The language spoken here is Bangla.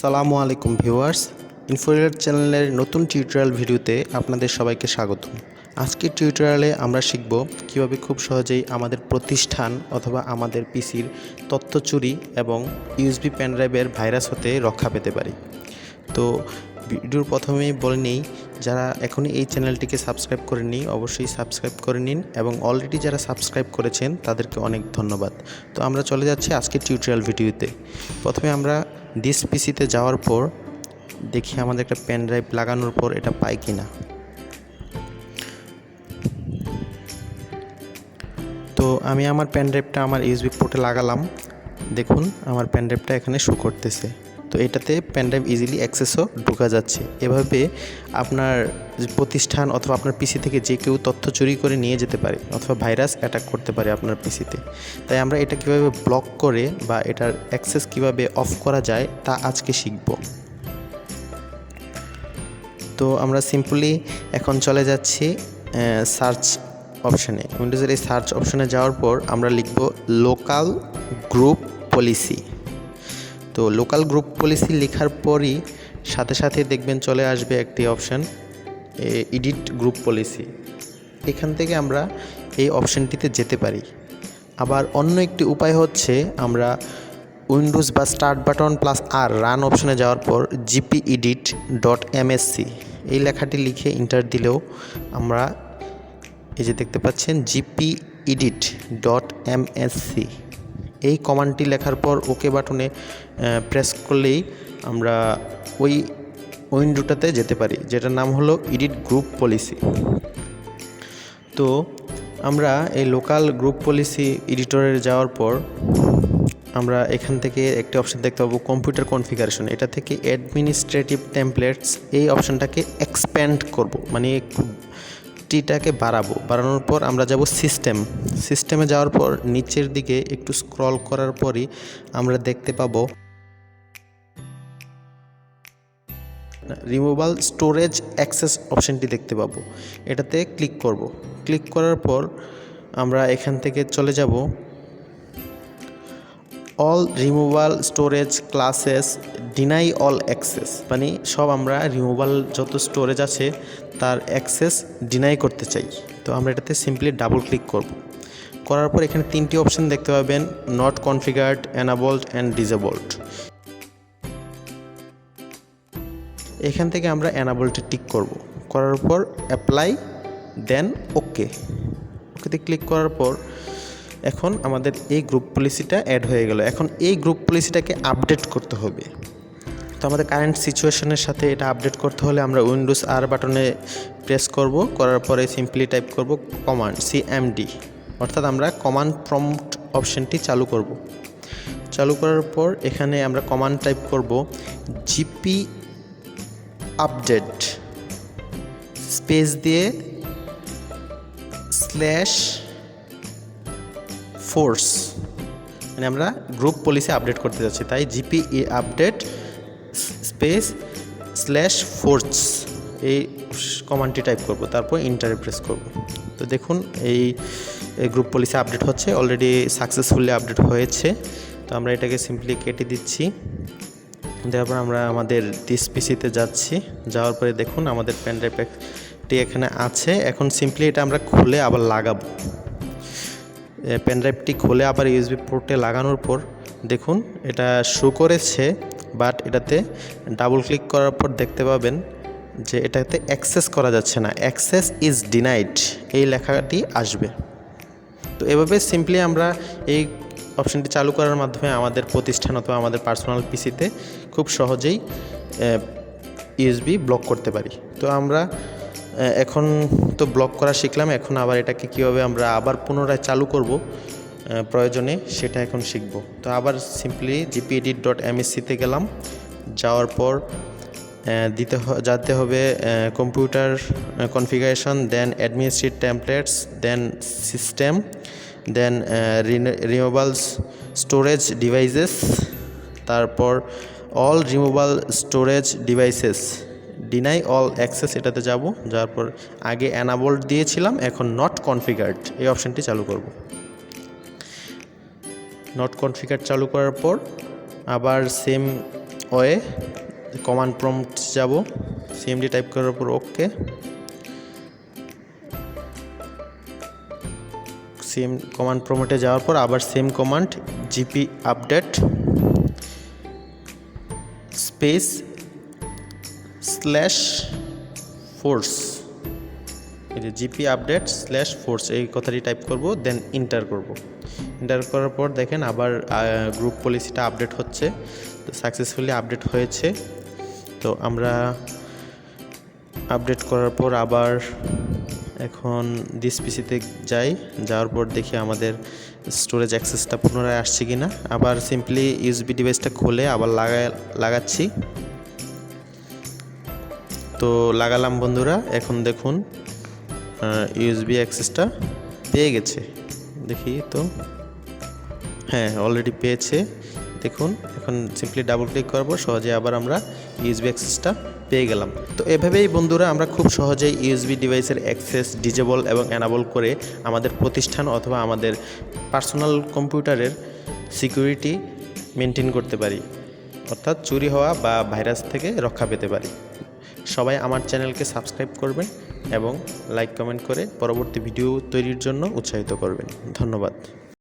আসসালামু আলাইকুম ভিউয়ার্স, ইনফোরিয়ার চ্যানেলের নতুন টিউটোরিয়াল ভিডিওতে আপনাদের সবাইকে স্বাগতম। আজকের টিউটোরিয়ালে আমরা শিখব কিভাবে খুব সহজেই আমাদের প্রতিষ্ঠান অথবা আমাদের পিসির তথ্য চুরি এবং ইউএসবি পেনড্রাইভের ভাইরাস হতে রক্ষা পেতে পারি। তো ভিডিওর প্রথমেই বলে নিই, যারা এখনই এই চ্যানেলটিকে সাবস্ক্রাইব করেননি অবশ্যই সাবস্ক্রাইব করে নিন এবং অলরেডি যারা সাবস্ক্রাইব করেছেন তাদেরকে অনেক ধন্যবাদ। তো আমরা চলে যাচ্ছি আজকের টিউটোরিয়াল ভিডিওতে। প্রথমে আমরা ডিস পিসিতে যাওয়ার পর দেখি আমাদের একটা পেন ড্রাইভ লাগানোর পর এটা পাই কিনা। তো আমি আমার পেন ড্রাইভটা আমার ইউএসবি পোর্টে লাগালাম। দেখুন আমার পেন ড্রাইভটা এখানে শো করতেছে। তো এটাতে পেন ড্রাইভ ইজিলি অ্যাক্সেসও ঢোকা যাচ্ছে। এভাবে আপনার প্রতিষ্ঠান অথবা আপনার পিসি থেকে যে কেউ তথ্য চুরি করে নিয়ে যেতে পারে অথবা ভাইরাস অ্যাটাক করতে পারে আপনার পিসিতে। তাই আমরা এটা কীভাবে ব্লক করে বা এটার অ্যাক্সেস কীভাবে অফ করা যায় তা আজকে শিখব। তো আমরা সিম্পলি এখন চলে যাচ্ছি সার্চ অপশানে। উইন্ডোজের এই সার্চ অপশানে যাওয়ার পর আমরা লিখব লোকাল গ্রুপ পলিসি। তো লোকাল গ্রুপ পলিসি লেখার পরই সাথে সাথে দেখবেন চলে আসবে একটি অপশান এডিট গ্রুপ পলিসি। এখান থেকে আমরা এই অপশানটিতে যেতে পারি। আবার অন্য একটি উপায় হচ্ছে আমরা উইন্ডোজ বা স্টার্ট বাটন প্লাস আর রান অপশানে যাওয়ার পর gpedit.msc এই লেখাটি লিখে এন্টার দিলেও আমরা এই যে দেখতে পাচ্ছেন gpedit.msc এই কমান্ডটি লেখার পর ওকে বাটনে প্রেস করলেই আমরা ওই উইন্ডোটাতে যেতে পারি, যেটার নাম হলো এডিট গ্রুপ পলিসি। তো আমরা এই লোকাল গ্রুপ পলিসি এডিটরে যাওয়ার পর আমরা এখান থেকে একটি অপশান দেখতে পাবো কম্পিউটার কনফিগারেশন। এটা থেকে অ্যাডমিনিস্ট্রেটিভ টেমপ্লেটস এই অপশানটাকে এক্সপ্যান্ড করব, মানে টিটাকে বাড়ানোর পর আমরা যাব সিস্টেমে যাওয়ার পর নিচের দিকে একটু স্ক্রল করার পরই আমরা দেখতে পাবো রিমুভাল স্টোরেজ অ্যাক্সেস অপশানটি দেখতে পাবো। এটাতে ক্লিক করার পর আমরা এখান থেকে চলে যাব all removal storage classes deny all access, মানে সব আমরা রিমুভাল যত স্টোরেজ আছে তার অ্যাক্সেস ডিনাই করতে চাই। তো আমরা এটাতে সিম্পলি ডাবল ক্লিক করার পর এখানে তিনটি অপশান দেখতে পাবেন, not configured, enabled and disabled. এখান থেকে আমরা এনাবলডে টিক করার পর অ্যাপ্লাই দেন ওকেতে ক্লিক করার পর এখন আমাদের এই গ্রুপ পলিসিটা অ্যাড হয়ে গেল। এখন এই গ্রুপ পলিসিটাকে আপডেট করতে হবে। তো আমাদের কারেন্ট সিচুয়েশনের সাথে এটা আপডেট করতে হলে আমরা উইন্ডোজ আর বাটনে প্রেস করার পরে সিম্পলি টাইপ করব কমান্ড cmd, অর্থাৎ আমরা কমান্ড প্রম্পট অপশানটি চালু করার পর এখানে আমরা কমান্ড টাইপ করব gp আপডেট স্পেস দিয়ে /force, মানে আমরা গ্রুপ পলিসি আপডেট করতে যাচ্ছি, তাই gp আপডেট স্পেস /force এই কমান্ডটি টাইপ করব, তারপর এন্টারে প্রেস করব। তো দেখুন এই গ্রুপ পলিসি আপডেট হচ্ছে, অলরেডি সাকসেসফুলি আপডেট হয়েছে। তো আমরা এটাকে সিম্পলি কেটে দিচ্ছি। তারপর আমরা আমাদের ডিস পিসিতে যাওয়ার পরে দেখুন আমাদের পেন ড্রাইভটি এখানে আছে। এখন সিম্পলি এটা আমরা খুলে আবার লাগাবো। পেন ড্রাইভটি খুলে আবার ইউএসবি পোর্টে লাগানোর পর দেখুন এটা শো করেছে, বাট এটাতে ডাবল ক্লিক করার পর দেখতে পাবেন যে এটাতে অ্যাক্সেস করা যাচ্ছে না, অ্যাক্সেস ইজ ডিনাইড এই লেখাটি আসবে। তো এভাবে সিম্পলি আমরা এই অপশানটি চালু করার মাধ্যমে আমাদের প্রতিষ্ঠান অথবা আমাদের পার্সোনাল পিসিতে খুব সহজেই ইউএসবি ব্লক করতে পারি। তো আমরা এখন তো ব্লক করা শিখলাম, এখন আবার এটাকে কীভাবে আমরা আবার পুনরায় চালু করব প্রয়োজনে সেটা এখন শিখব। তো আবার সিম্পলি gpedit.msc-তে গেলাম, যাওয়ার পর যেতে হবে কম্পিউটার কনফিগারেশন, দেন অ্যাডমিনিস্ট্রেটিভ টেমপ্লেটস, দেন সিস্টেম, দেন রিমুভাল স্টোরেজ ডিভাইসেস, তারপর all removal storage devices deny all access এটাতে যাওয়ার পর আগে এনাবলড দিয়েছিলাম, এখন নট কনফিগার্ড এই অপশানটি চালু করব। নট কনফিগার্ড চালু করার পর আবার সেম ওয়ে কমান্ড প্রম্পট যাব, সিএমডি টাইপ করার পর ওকে, সেম কমান্ড প্রম্পটে যাওয়ার পর আবার same command GP update space slash force, এই যে জিপি আপডেট স্ল্যাশ ফোর্স এই কথাটি টাইপ করব, দেন ইন্টার করব। ইন্টার করার পর দেখেন আবার গ্রুপ পলিসিটা আপডেট হচ্ছে, তো সাকসেসফুলি আপডেট হয়েছে। তো আমরা আপডেট করার পর আবার এখন দিস পিসিতে যাওয়ার পর দেখি আমাদের স্টোরেজ অ্যাক্সেসটা পুনরায় আসছে কি না। আবার সিম্পলি ইউএসবি ডিভাইসটা খুলে আবার লাগাচ্ছি। তো লাগালাম বন্ধুরা, এখন দেখুন ইউএসবি অ্যাক্সেসটা পেয়ে গেছে, দেখি তো হ্যাঁ অলরেডি পেয়েছে। দেখুন এখন সিম্পলি ডাবল ক্লিক করবো, সহজে আবার আমরা ইউএসবি অ্যাক্সেসটা পেয়ে গেলাম। তো এভাবেই বন্ধুরা আমরা খুব সহজেই ইউএসবি ডিভাইসের অ্যাক্সেস ডিজেবল এবং অ্যানাবল করে আমাদের প্রতিষ্ঠান অথবা আমাদের পার্সোনাল কম্পিউটারের সিকিউরিটি মেনটেন করতে পারি, অর্থাৎ চুরি হওয়া বা ভাইরাস থেকে রক্ষা পেতে পারি। সবাই আমার চ্যানেলকে সাবস্ক্রাইব করবেন এবং লাইক কমেন্ট করে পরবর্তী ভিডিও তৈরির জন্য উৎসাহিত করবেন। ধন্যবাদ।